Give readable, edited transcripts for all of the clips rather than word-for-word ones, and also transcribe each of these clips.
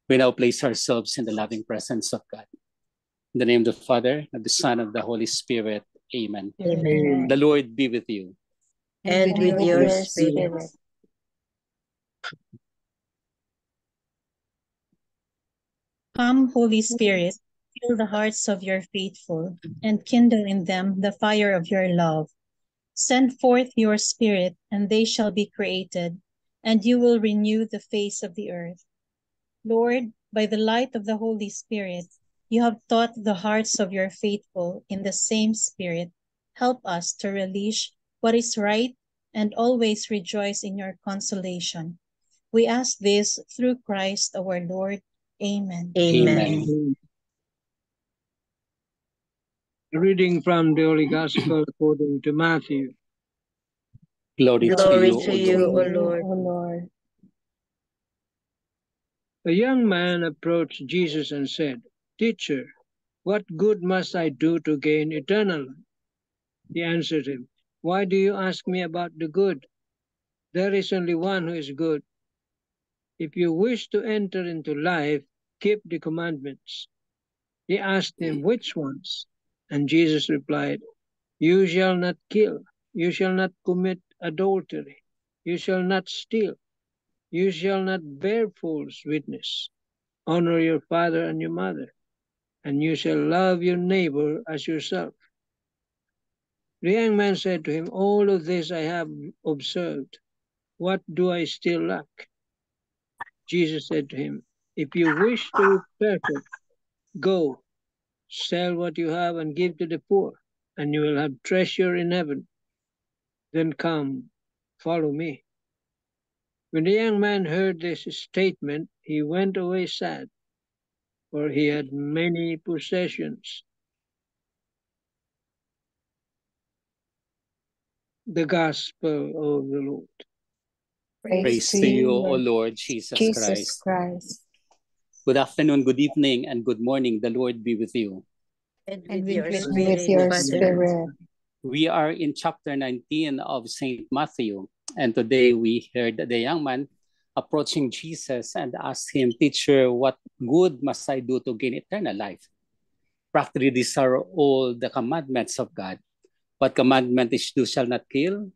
We now place ourselves in the loving presence of God. In the name of the Father, of the Son, of the Holy Spirit. Amen. Amen. The Lord be with you. And with your spirit. Come, Holy Spirit, fill the hearts of your faithful, and kindle in them the fire of your love. Send forth your Spirit, and they shall be created, and you will renew the face of the earth. Lord, by the light of the Holy Spirit, you have taught the hearts of your faithful in the same Spirit. Help us to relish what is right and always rejoice in your consolation. We ask this through Christ our Lord. Amen. Amen. Reading from the Holy Gospel according to Matthew. Glory to you, O O Lord. Lord. A young man approached Jesus and said, "Teacher, what good must I do to gain eternal life?" He answered him, "Why do you ask me about the good? There is only one who is good. If you wish to enter into life, keep the commandments." He asked him, "Which ones?" And Jesus replied, "You shall not kill. You shall not commit adultery. You shall not steal. You shall not bear false witness. Honor your father and your mother. And you shall love your neighbor as yourself." The young man said to him, "All of this I have observed. What do I still lack?" Jesus said to him, "If you wish to be perfect, go, sell what you have and give to the poor, and you will have treasure in heaven. Then come, follow me." When the young man heard this statement, he went away sad, for he had many possessions. The Gospel of the Lord. Praise to you, O Lord Jesus Christ. Good afternoon, good evening, and good morning. The Lord be with you. And And with your with spirit, your Father. We are in chapter 19 of St. Matthew, and today we heard the young man approaching Jesus and asked him, "Teacher, what good must I do to gain eternal life?" Practically, these are all the commandments of God. What commandment is, "You shall not kill"?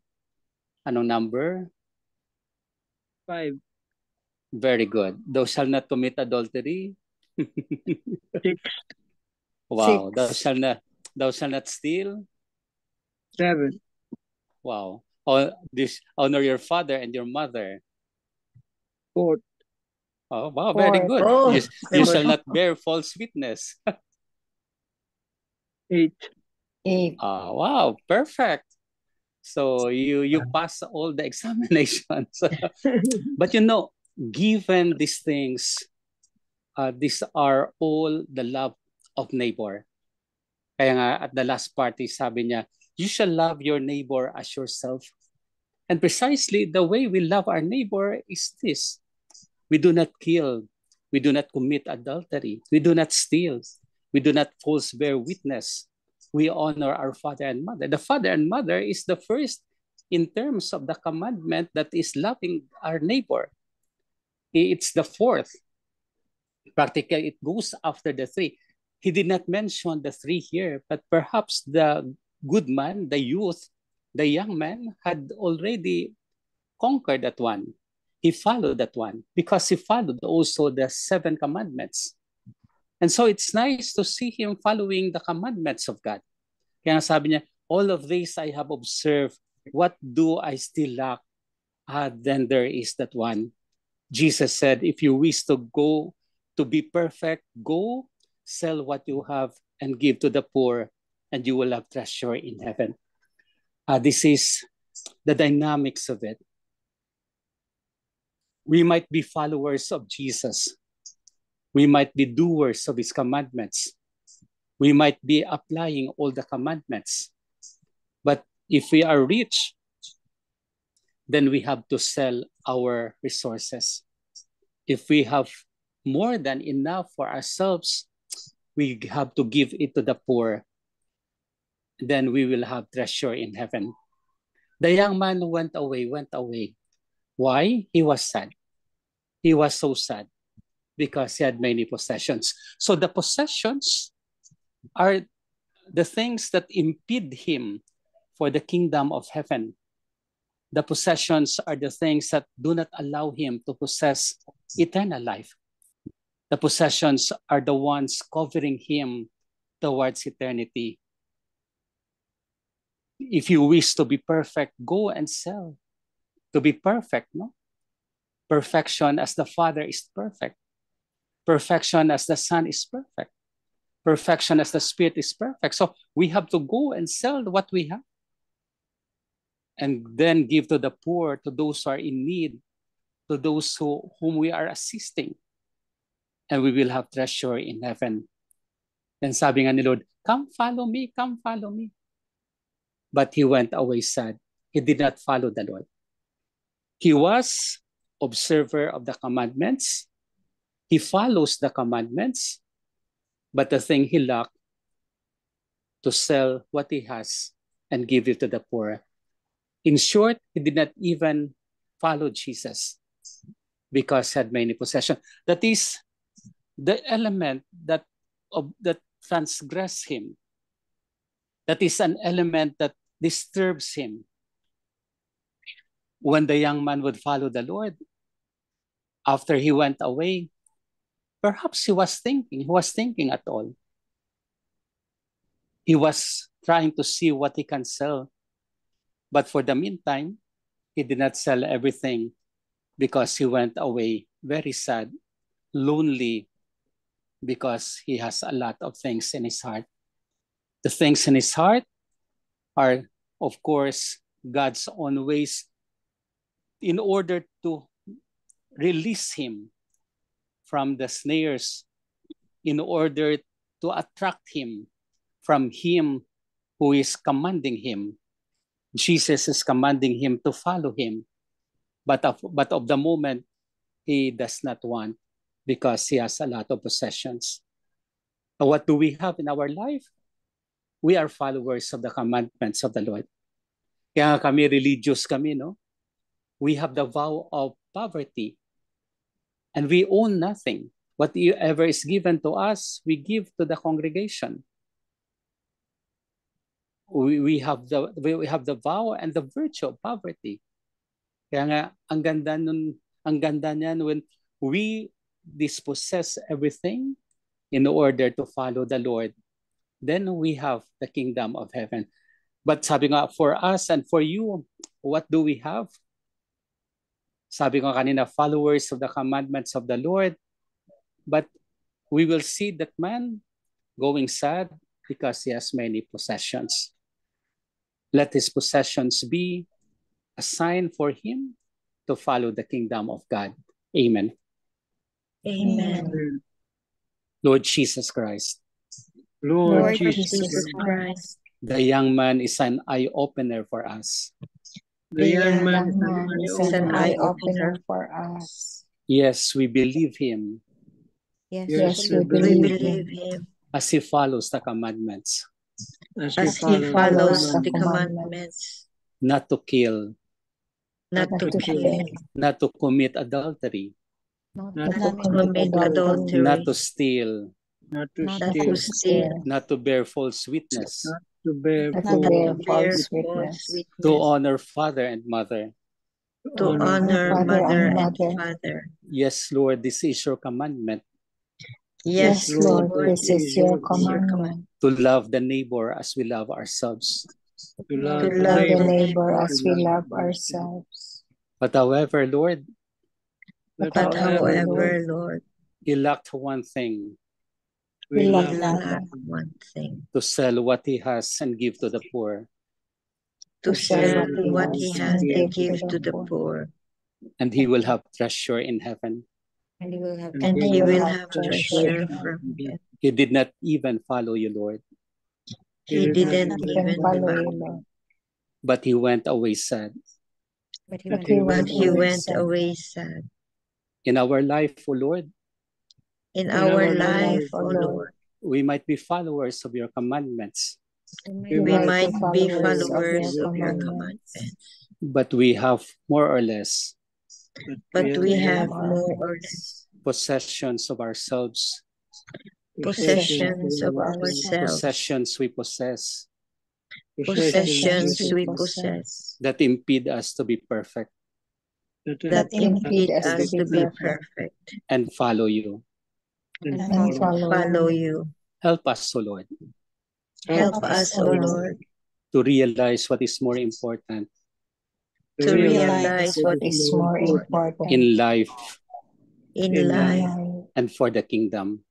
Anong number? 5, Very good. "Thou shalt not commit adultery." 6, Wow. 6. Thou shalt not steal. 7, Wow. Honor your father and your mother. 4, Oh, wow, very good. Oh, You shall not bear false witness. 8, 8. Wow, perfect. So you pass all the examinations. But given these things, these are all the love of neighbor. Kaya nga at the last party, sabi niya, "You shall love your neighbor as yourself." And precisely the way we love our neighbor is this. We do not kill. We do not commit adultery. We do not steal. We do not false bear witness. We honor our father and mother. The father and mother is the first in terms of the commandment that is loving our neighbor. It's the fourth. Practically, it goes after the three. He did not mention the three here, but perhaps the good man, the youth, the young man had already conquered that one. He followed that one because he followed also the 7 commandments. And so it's nice to see him following the commandments of God. Kaya sabi niya, "All of this I have observed. What do I still lack?" Then there is that one. Jesus said, "If you wish to go to be perfect, go sell what you have and give to the poor, and you will have treasure in heaven." This is the dynamics of it. We might be followers of Jesus. We might be doers of his commandments. We might be applying all the commandments. But if we are rich, then we have to sell our resources. If we have more than enough for ourselves, we have to give it to the poor. Then we will have treasure in heaven. The young man went away. Why? He was sad. He was so sad. because he had many possessions. So the possessions are the things that impede him for the kingdom of heaven. The possessions are the things that do not allow him to possess eternal life. The possessions are the ones covering him towards eternity. If you wish to be perfect, go and sell to be perfect, no? Perfection as the Father is perfect. Perfection as the Son is perfect. Perfection as the Spirit is perfect. So we have to go and sell what we have and then give to the poor, to those who are in need, to those whom we are assisting. And we will have treasure in heaven. Then sabi nga ni Lord, come follow me, come follow me. But he went away sad. He did not follow the Lord. He was observer of the commandments. He follows the commandments. But the thing he lacked, to sell what he has and give it to the poor. In short, he did not even follow Jesus because he had many possessions. That is the element that transgress him. That is an element that disturbs him. When the young man would follow the Lord, after he went away, perhaps he was thinking at all. He was trying to see what he can sell. But for the meantime, he did not sell everything because he went away very sad, lonely, because he has a lot of things in his heart. The things in his heart are, of course, God's own ways in order to release him from the snares, in order to attract him from him who is commanding him. Jesus is commanding him to follow him. But of the moment, he does not want because he has a lot of possessions. And what do we have in our life? We are followers of the commandments of the Lord. Kaya kami religious kami, no? We have the vow of poverty. And we own nothing. Whatever is given to us, we give to the congregation. We have the vow and the virtue of poverty. Kaya nga, ang ganda niyan when we dispossess everything in order to follow the Lord, then we have the kingdom of heaven. But sabi nga, for us and for you, what do we have? Sabi ko kanina, followers of the commandments of the Lord. But we will see that man going sad because he has many possessions. Let his possessions be a sign for him to follow the kingdom of God. Amen. Amen. Lord Jesus Christ, Lord Jesus Christ, the young man is an eye-opener for us. The young man is an eye-opener for us. Yes, we believe him Yes, we we believe believe him as he follows the commandments, as as he he follows the the commandments, not to kill, not to kill, not to commit adultery, not to commit adultery, not to steal, not to not steal, to steal, not to bear false witness, not to bear not false to bear witness, false to witness, honor father and mother. to honor mother and father. Yes, Lord, this is your commandment, Yes, Lord, this is your commandment, to love the neighbor as we love ourselves. to to love love the the neighbor neighbor as we love ourselves. But however, Lord, But however, Lord, he lacked one thing, we we lack lack one thing, to sell what he has and give to the poor. to sell what he has and give to the poor. And he will have treasure in heaven. And he will have treasure from heaven. He did not even follow you, Lord, He didn't even follow you, Lord. but he went away sad. But he went away sad. In our life, O Lord, In our life, O Lord, we might be followers of your commandments, we might be followers of your commandments, but we have more or less but we have more or less possessions of ourselves, possessions of ourselves, possessions we possess possessions we possess, that impede us to be perfect that impede us to be perfect and follow you. and follow you. Help us, O Lord, Help us, O Lord, to realize what is more important to realize what is more important in life in life and for the kingdom.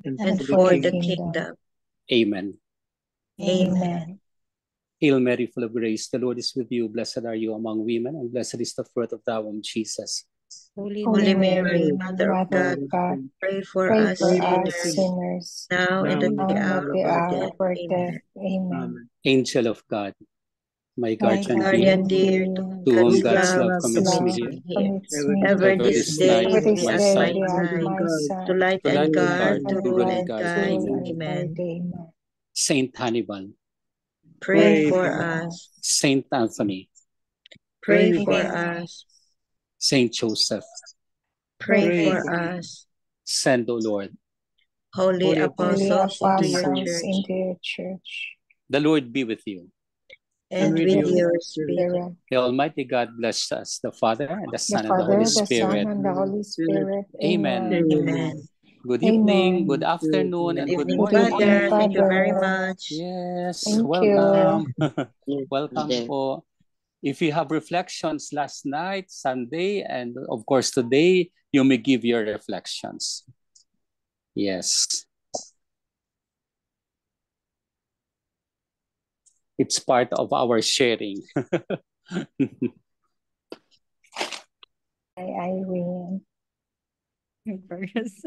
and for the kingdom. Amen. Amen. Hail Mary, full of grace, the Lord is with you. Blessed are you among women, and blessed is the fruit of thy womb, Jesus. Holy Mary, Mother of God, pray for us sinners, now and at the hour of our death. Amen. Angel of God, my My guardian dear, dear, to whom God's God's love commits me here, ever this this night day my be at sight, my side, to light to light and and guard, guard, to to rule rule and and guide. guide. Amen. Amen. Saint Hannibal, Pray for us. Saint Anthony, Pray for us. Saint Joseph, Pray for us. send, O Lord. Holy apostles into your church, The Lord be with you. and with your spirit. The Almighty God bless us, the Father, and the Son, and the Holy Spirit. Amen. Amen. Good evening, good afternoon, and good Evening, morning. Father. Thank you very much. Yes, welcome. Welcome po. If you have reflections last night, Sunday, and of course today, you may give your reflections. Yes. It's part of our sharing. I win. First.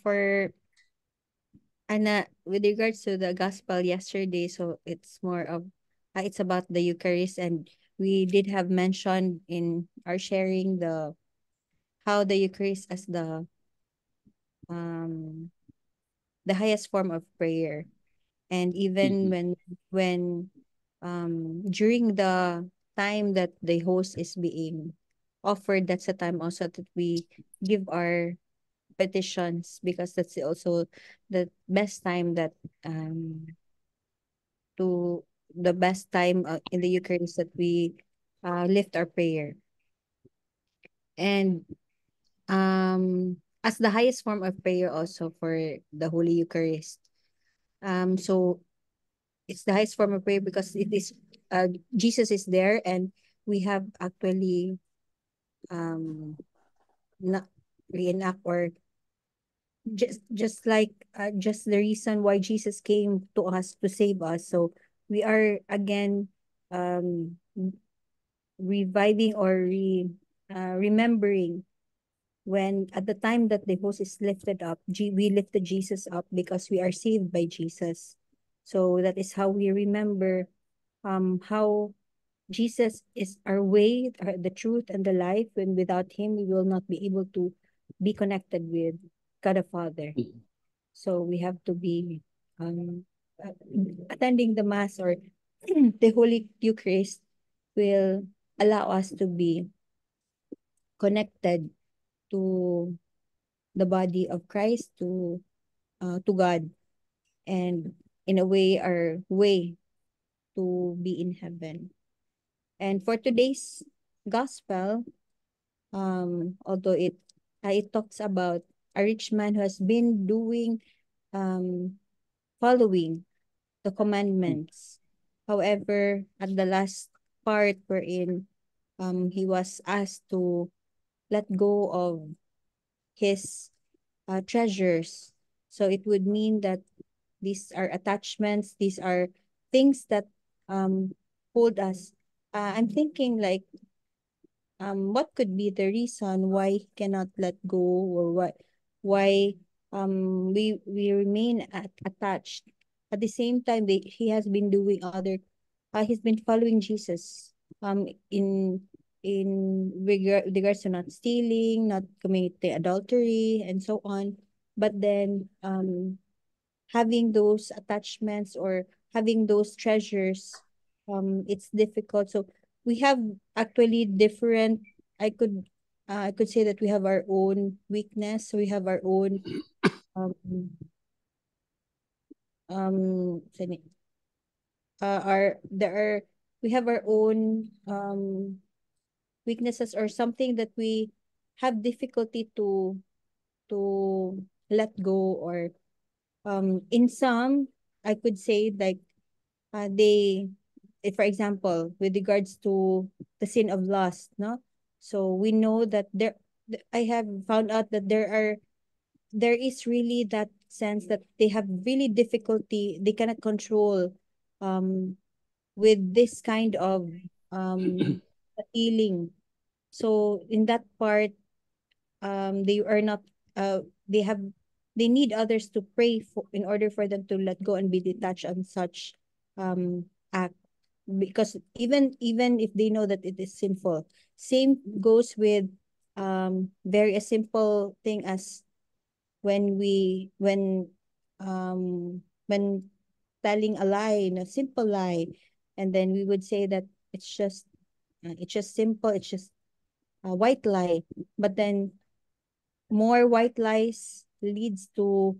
For with regards to the gospel yesterday, so it's more of it's about the Eucharist, and we did have mentioned in our sharing the how the Eucharist as the highest form of prayer. And even when during the time that the host is being offered, that's the time also that we give our petitions, because that's also the best time that to the best time in the Eucharist that we lift our prayer. And as the highest form of prayer also for the Holy Eucharist, so it's the highest form of prayer because it is Jesus is there, and we have actually not reenact, or just like just the reason why Jesus came to us to save us. So we are again reviving or remembering when at the time that the host is lifted up, we lifted Jesus up because we are saved by Jesus. So that is how we remember how Jesus is our way, the truth, and the life. And without him, we will not be able to be connected with God the Father. So we have to be attending the Mass or the Holy Eucharist will allow us to be connected to the body of Christ, to God, and in a way, our way to be in heaven. And for today's gospel, although it talks about a rich man who has been doing, following the commandments. However, at the last part wherein he was asked to let go of his treasures. So it would mean that these are attachments, these are things that hold us. I'm thinking like what could be the reason why he cannot let go, or why we remain attached. At the same time, he has been doing other he's been following Jesus in regards to not stealing, not committing adultery, and so on. But then having those attachments or having those treasures, it's difficult. So we have actually different, I could I could say that we have our own weakness. We have our own um sani- our there are we have our own weaknesses or something that we have difficulty to let go, or in some I could say like they if for example with regards to the sin of lust, no, so we know that I have found out that there is really that sense that they have really difficulty, they cannot control um with this kind of healing. So in that part, they are not they have they need others to pray for in order for them to let go and be detached on such act, because even if they know that it is sinful. Same goes with very a simple thing as when telling a lie, a simple lie, and then we would say that it's just simple, it's just a white lie, but then more white lies leads to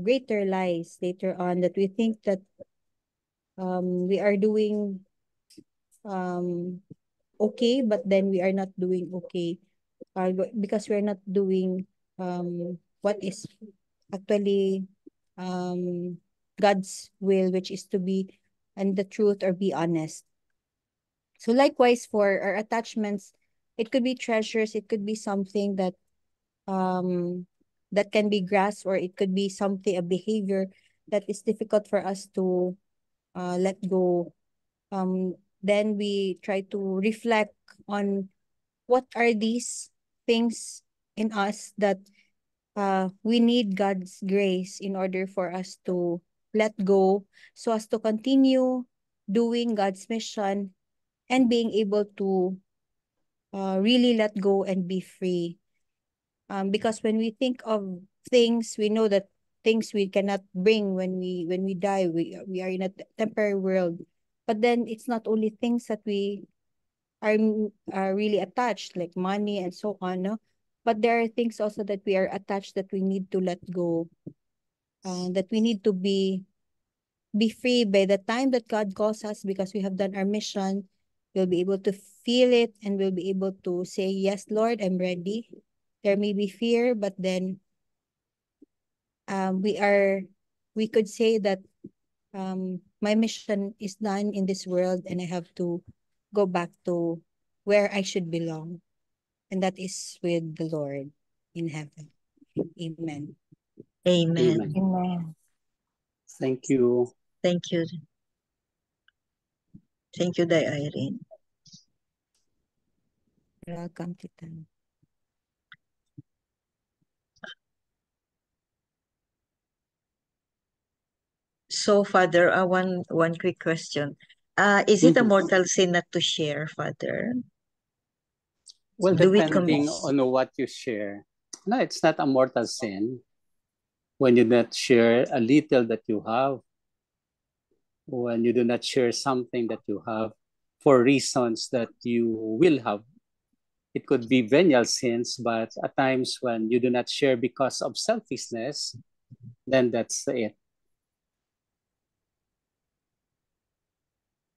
greater lies later on, that we think that we are doing um okay, but then we are not doing okay, because we're not doing what is actually um God's will, which is to be and the truth or be honest. So likewise for our attachments, it could be treasures, it could be something um that can be grasped, or it could be something, a behavior that is difficult for us to let go. Then we try to reflect on what are these things in us that we need God's grace in order for us to let go, so as to continue doing God's mission and being able to really let go and be free. Because when we think of things, we know that things we cannot bring when we die. We are in a temporary world, but then it's not only things that we are really attached, like money and so on, no? But there are things also that we are attached that we need to let go, that we need to be free by the time that God calls us, because we have done our mission. We'll be able to feel it, and we'll be able to say, yes, Lord, I'm ready. There may be fear, but then we could say that my mission is done in this world, and I have to go back to where I should belong, and that is with the Lord in heaven. Amen. Amen. Amen. Amen. Thank you. Thank you. Thank you, Day Irene. You're welcome, Tita. So, Father, one quick question. Is it a mortal sin not to share, Father? Well, Do we depending commit? on what you share. No, it's not a mortal sin when you not share a little that you have, when you do not share something that you have for reasons that you will have. It could be venial sins, but at times when you do not share because of selfishness, then that's it.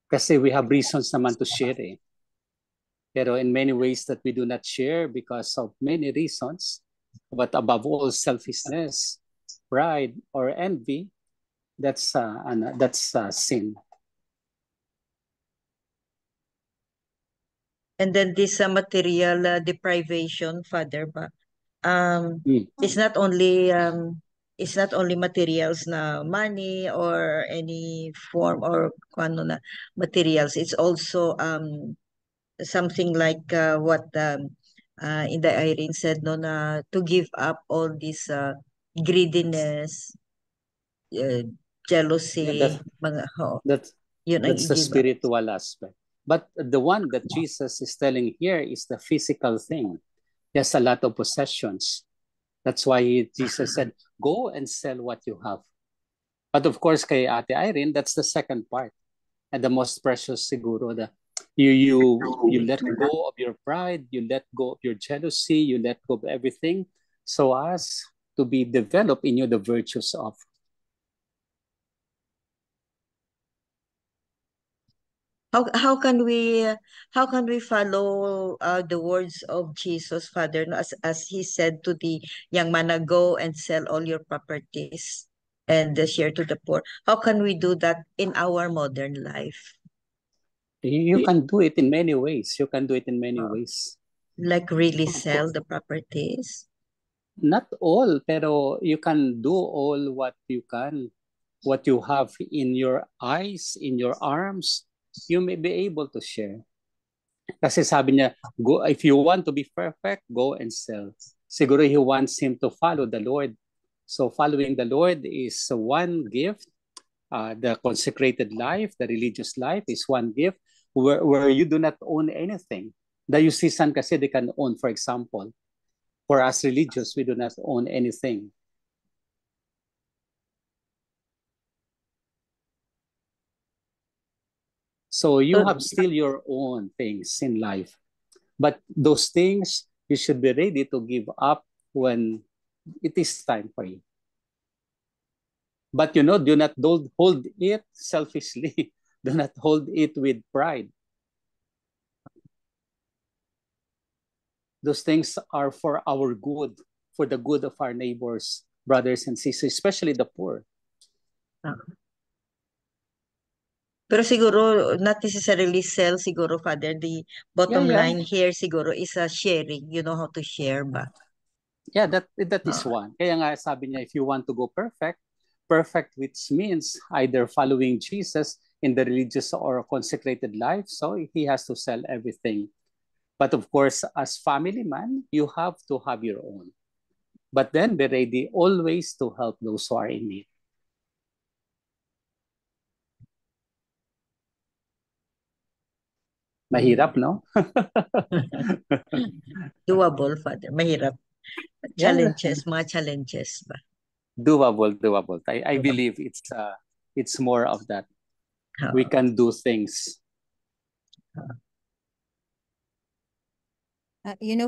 Kasi we have reasons naman to share eh. Pero in many ways that we do not share because of many reasons, but above all selfishness, pride, or envy, that's sin. And then this material deprivation, Father, ba? It's not only materials na money or any form or ano na materials. It's also something like what Inday Irene said, no, na to give up all this greediness, uh, Yeah, jealousy, mga that's yun ang the i-give up. spiritual aspect. But the one that Jesus is telling here is the physical thing. He has a lot of possessions. That's why Jesus said, go and sell what you have. But of course, kay Ate Irene, that's the second part. And the most precious siguro, You let go of your pride, you let go of your jealousy, you let go of everything, so as to be developed in you the virtues of. How can we follow the words of Jesus, Father, no, as he said to the young man, go and sell all your properties and share to the poor. How can we do that in our modern life? You can do it in many ways. You can do it in many ways. Like really sell the properties? Not all, pero you can do all what you can. What you have in your eyes, in your arms, you may be able to share. Kasi sabi niya, go, if you want to be perfect, go and sell. Siguro he wants him to follow the Lord. So following the Lord is one gift. The consecrated life, the religious life is one gift where you do not own anything. The Yusisan kasi they can own, for example. For us religious, we do not own anything. So you have still your own things in life. But those things, you should be ready to give up when it is time for you. But do not hold it selfishly. Do not hold it with pride. Those things are for our good, for the good of our neighbors, brothers and sisters, especially the poor. Pero siguro, not necessarily sell, siguro, Father. The bottom line here, siguro, is a sharing. You know how to share ba? Yeah, that is one. Kaya nga sabi niya, if you want to go perfect, which means either following Jesus in the religious or consecrated life, so he has to sell everything. But of course, as family man, you have to have your own. But then be ready always to help those who are in need. Mahirap, no? Doable, Father. Mahirap. Challenges, mga challenges ba? Doable. I believe it's more of that. We can do things.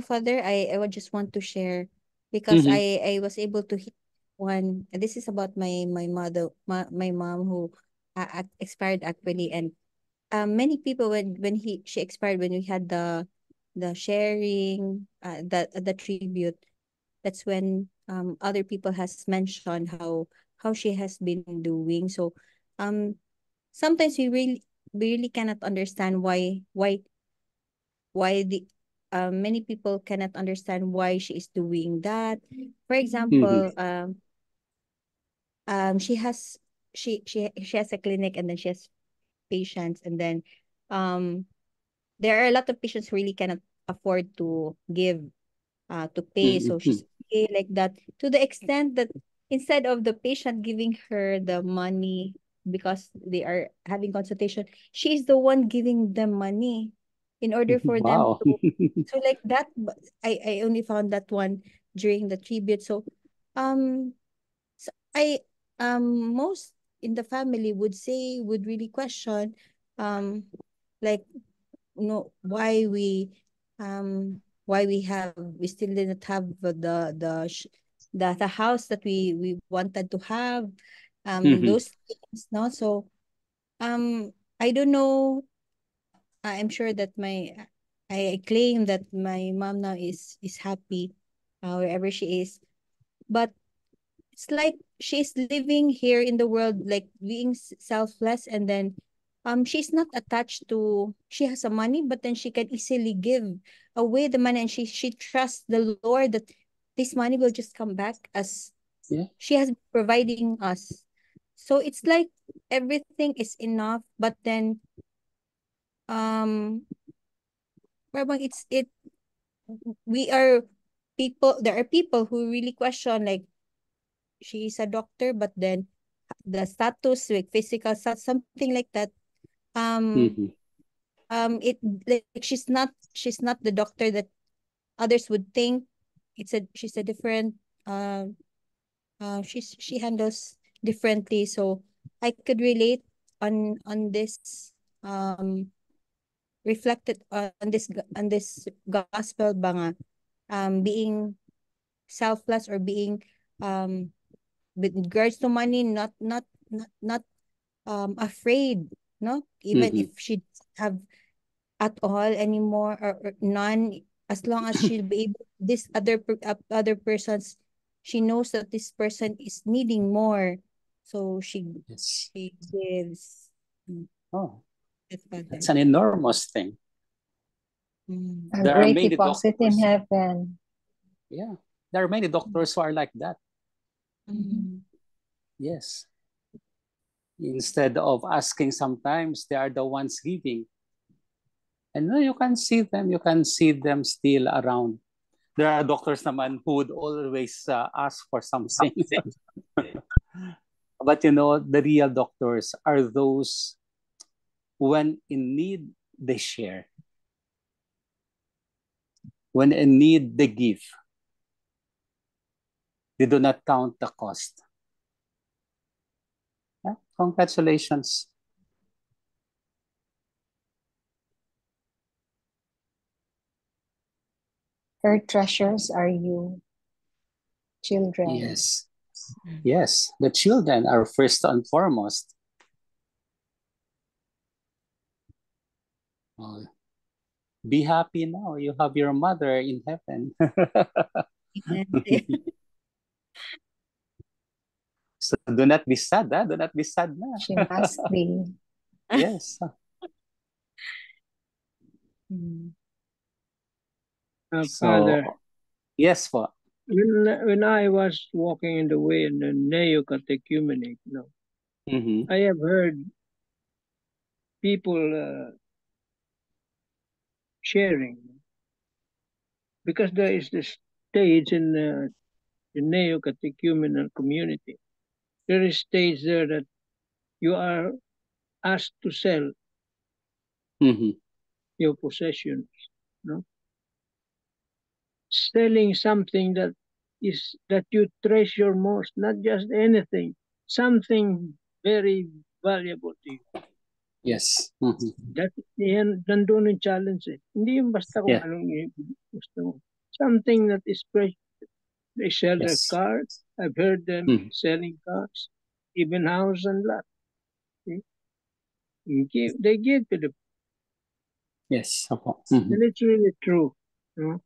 Father, I would just want to share because I was able to hit one. This is about my mother, my mom who expired actually, and many people when she expired, when we had the sharing, the tribute, that's when other people has mentioned how she has been doing. So sometimes we really cannot understand why the many people cannot understand why she is doing that. For example, she has she has a clinic, and then she has patients, and then there are a lot of patients who really cannot afford to give to pay, so she's okay like that, to the extent that instead of the patient giving her the money because they are having consultation, she's the one giving them money in order for them to, so like that. I only found that one during the tribute. So um I most in the family would really question like why we still didn't have the house that we wanted to have, those things, no. So I don't know. I'm sure that I claim that my mom now is happy wherever she is, but it's like she's living here in the world, like being selfless, and then she's not attached to, she has some money, but then she can easily give away the money, and she trusts the Lord that this money will just come back as she has been providing us. So it's like everything is enough, but then parang we are there are people who really question, like, she's a doctor, but then the status, like physical status, something like that. It like she's not the doctor that others would think. She's a different she handles differently. So I could relate on this reflected on this gospel ba nga, being selfless or being with regards to money, not afraid, no, even Mhm. if she doesn't have at all anymore, or none, as long as she'll be able, this other persons, she knows that this person is needing more, so Yes. she gives. Oh, That father. that's an enormous thing. A There are great many deposit in doctors. heaven. Yeah, there are many doctors who are like that. Mm. Yes. Instead of asking, sometimes they are the ones giving. And no, you can see them still around. There are doctors naman who would always ask for something. But the real doctors are those when in need, they share. When in need, they give. They do not count the cost. Yeah? Congratulations. Her treasures are you, children. Yes. Yes, the children are first and foremost. Oh, be happy now. You have your mother in heaven. So do not be sad. Do not be sad na. She must be. Yes. Father, So, yes po. when I was walking in the way in the neo-catechumenic, Mm-hmm. I have heard people sharing, because there is this stage in the neo-catechumenal community. There is stage there that you are asked to sell Mm-hmm. your possessions, no? Selling something that you treasure most, not just anything, something very valuable to you. Yes. Mm-hmm. That yan, nandun yung challenge eh. Hindi yung basta kung Yeah. anong gusto mo. Something that is precious. They sell their Yes. cars. I've heard them Mm-hmm. selling cars, even house and lot. See? They give to the, Yes. Opo. Mm-hmm. and it's really true. No?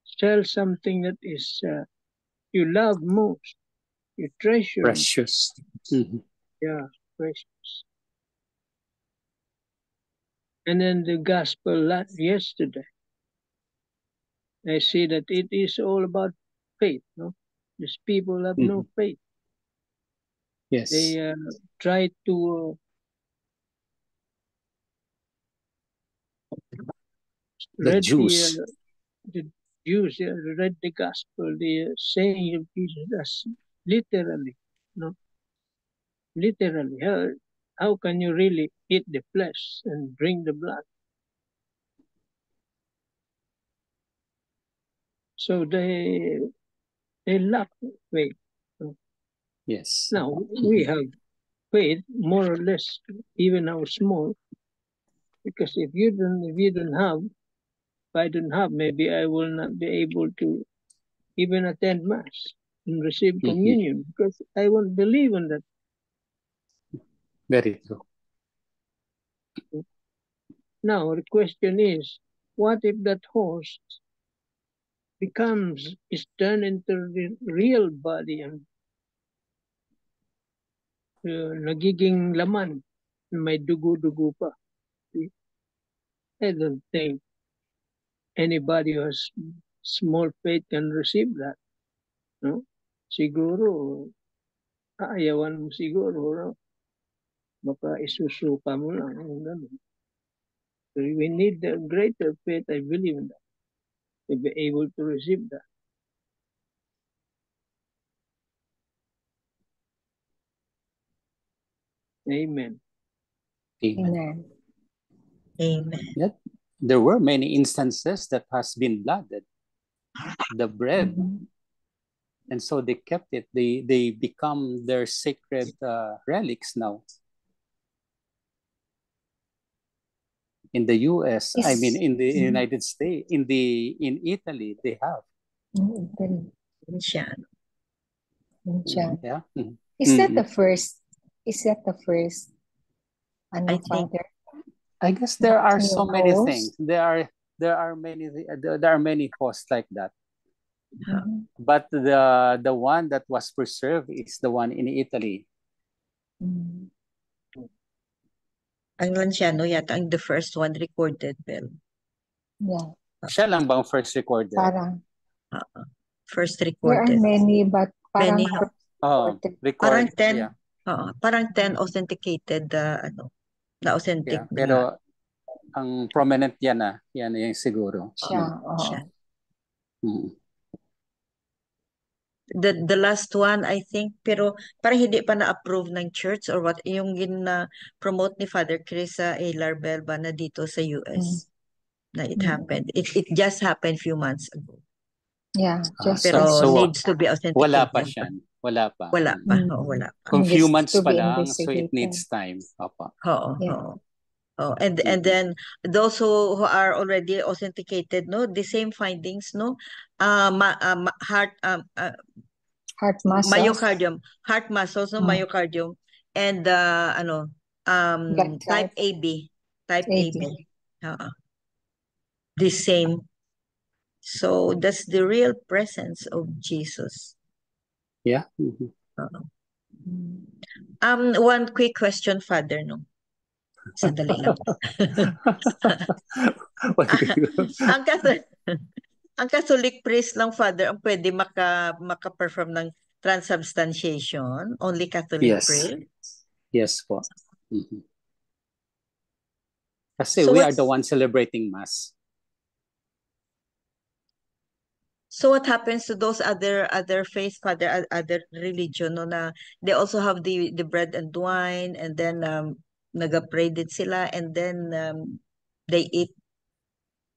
Sell something that is you love most, you treasure most. Precious. Mm-hmm. Yeah, precious. And then the gospel yesterday, I see that it is all about faith. No, these people have Mm-hmm. no faith. Yes. They try to The read Jews. the Jews read the gospel, the saying of Jesus as literally. No, literally. How can you really eat the flesh and drink the blood? So they lack faith. No? Yes. Now Opo. we Mm-hmm. have faith more or less, even how small, because if you don't have, if I don't have, maybe I will not be able to even attend mass and receive Mm-hmm. communion, because I won't believe in that. Very true. Now the question is, what if that host is turned into the real body and nagiging laman, may dugo-dugo pa? I don't think anybody who has small faith can receive that. No? Siguro, aayawan mo siguro. No? Baka isusuka mo lang. So we need the greater faith, I believe in that, to be able to receive that. Amen. Amen. Amen. Yet, there were many instances that has been blooded. The bread. Mhm. And so they kept it. They become their sacred relics now. In the US, I mean, Is in the United States, in Italy, they have. Italy, Siya. India. Yeah. Is that the first? Is that the first? I think Father? I guess there are New so many host? things. There are many hosts like that. Mhm. But the one that was preserved is the one in Italy. Mm. ang Lanciano yata ang the first one recorded, Bel. Yeah, Siya lang bang first recorded? parang First there are recorded. many, but parang Many. first Oh, recorded. Parang record. 10. Yeah. Parang 10 authenticated na authentic Yeah. na Pero ang prominent yan yan yung siguro. Siya, siya. Mm. The last one, I think, pero parang hindi pa na-approve ng church or what, yung promote ni Father Chris A. Larbel ba na dito sa US na it happened. It just happened few months ago. Yeah, just Pero so needs to be authenticated. wala pa siya. Wala pa. Wala pa. Wala pa. Kung few Invest- months to pa be lang, so it investigated. needs time. Papa. Yeah. And then those who are already authenticated, no, the same findings, no, heart Heart muscles. myocardium, heart muscles, no, myocardium, and Gut type type. AB, type AB. AB. The same. So that's the real presence of Jesus. Yeah. One quick question, Father, no. Sandali lang. ang Catholic priest lang, Father, ang pwede maka-perform ng transubstantiation. Only Catholic Yes. priest. Yes po. Kasi So we are the ones celebrating Mass. So what happens to those other faiths, Father, other religion, no, na they also have the bread and wine, and then nag-pray din sila, and then they eat,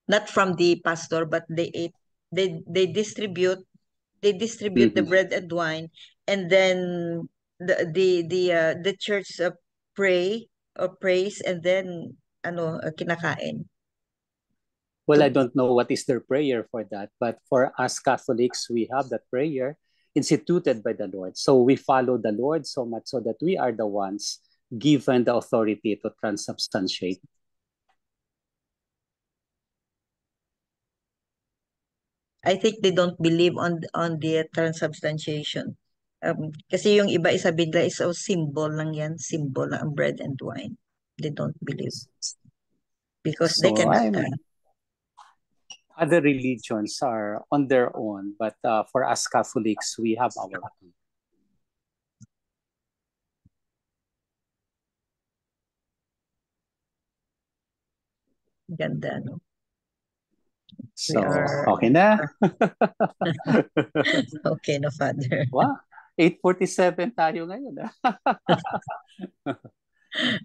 not from the pastor, but they eat, they distribute the bread and wine, and then the church pray or praise, and then kinakain. Well, I don't know what is their prayer for that, but for us Catholics, we have that prayer instituted by the Lord. So we follow the Lord so much so that we are the ones given the authority to transubstantiate. I think they don't believe on the transubstantiation. Kasi yung iba sabi nila is a symbol lang yan, symbol lang ang bread and wine. They don't believe. Because they cannot. Other religions are on their own, but for us Catholics, we have our own. Ganda, no? So, okay na? Okay na, Father. Wow, 8:47 tayo ngayon.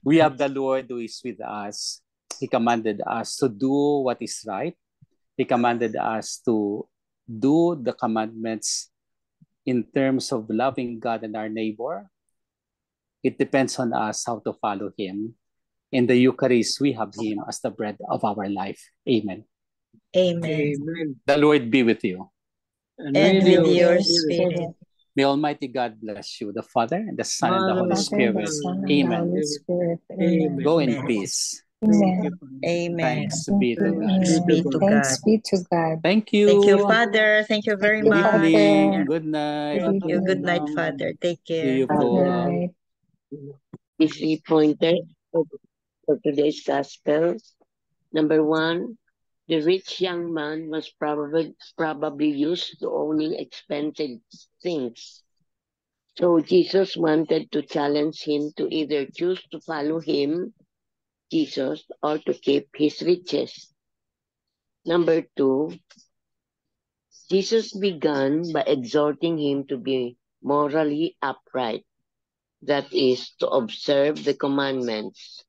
We have the Lord who is with us. He commanded us to do what is right. He commanded us to do the commandments in terms of loving God and our neighbor. It depends on us how to follow Him. In the Eucharist, we have Him as the bread of our life. Amen. Amen. The Lord be with you. And with your spirit. May Almighty God bless you, the Father, and the Son, and the Holy Spirit. Amen. Amen. Go in peace. Amen. Amen. Thanks be to God. Thanks be to God. Thanks be to God. Thank you. Thank you, Father. Thank you very Thank you, much. Father. Good night. Thank you. Good night, Father. Take See care. you po. Right. The 3 pointers for today's gospel. Number 1, the rich young man was probably used to owning expensive things. So Jesus wanted to challenge him to either choose to follow him, Jesus, or to keep his riches. Number 2, Jesus began by exhorting him to be morally upright, that is, to observe the commandments.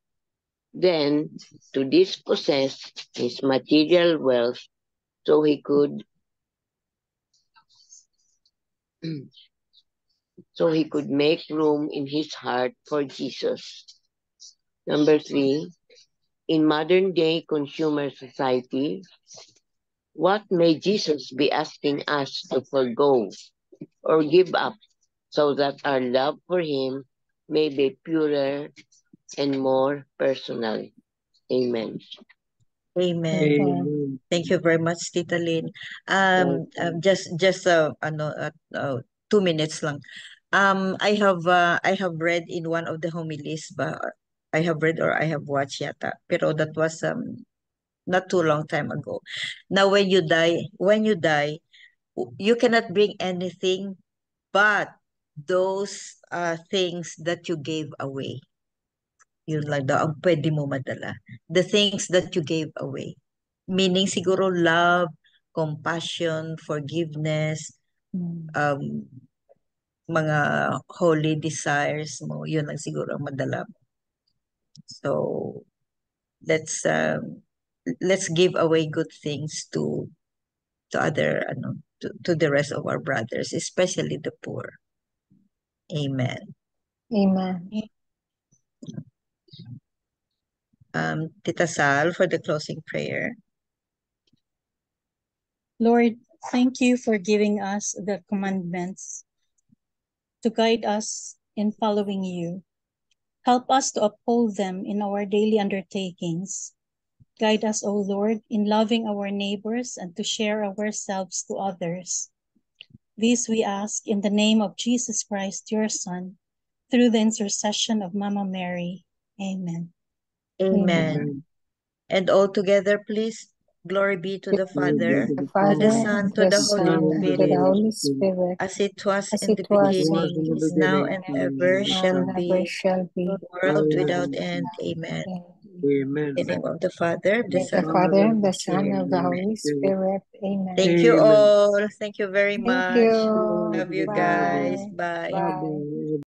Then, to dispossess his material wealth so he could make room in his heart for Jesus. Number 3, In modern-day consumer society, what may Jesus be asking us to forgo or give up so that our love for him may be purer and more personal? Amen. Amen. Amen. Thank you very much, Tita Lynn. Welcome. Just 2 minutes lang. I have read in one of the homilies, but I have read or I have watched yata. Pero that was not too long time ago. Now when you die, you cannot bring anything but those things that you gave away. Yun lang daw ang pwede mo madala. The things that you gave away. Meaning siguro love, compassion, forgiveness, mga holy desires mo, yun lang siguro ang madala. So, let's give away good things to other to the rest of our brothers, especially the poor. Amen. Amen. Tita Sal for the closing prayer. Lord, thank you for giving us the commandments to guide us in following you. Help us to uphold them in our daily undertakings. Guide us, O Lord, in loving our neighbors and to share ourselves to others. This we ask in the name of Jesus Christ, your Son, through the intercession of Mama Mary. Amen. Amen. And all together, please. Glory be to the Father, The to Father, the Son, and to the the Holy Son, and to the Spirit, Holy Spirit, as it was as in the it was in beginning, the is now and ever shall and ever be, shall be, world without end. Amen. Amen. In the name of the Father, the with the Son, Father, and the the Son, Holy and the Spirit. Holy Spirit. Amen. Thank you Amen. all. Thank you very Thank much. you. Love you Bye. guys. Bye. Bye.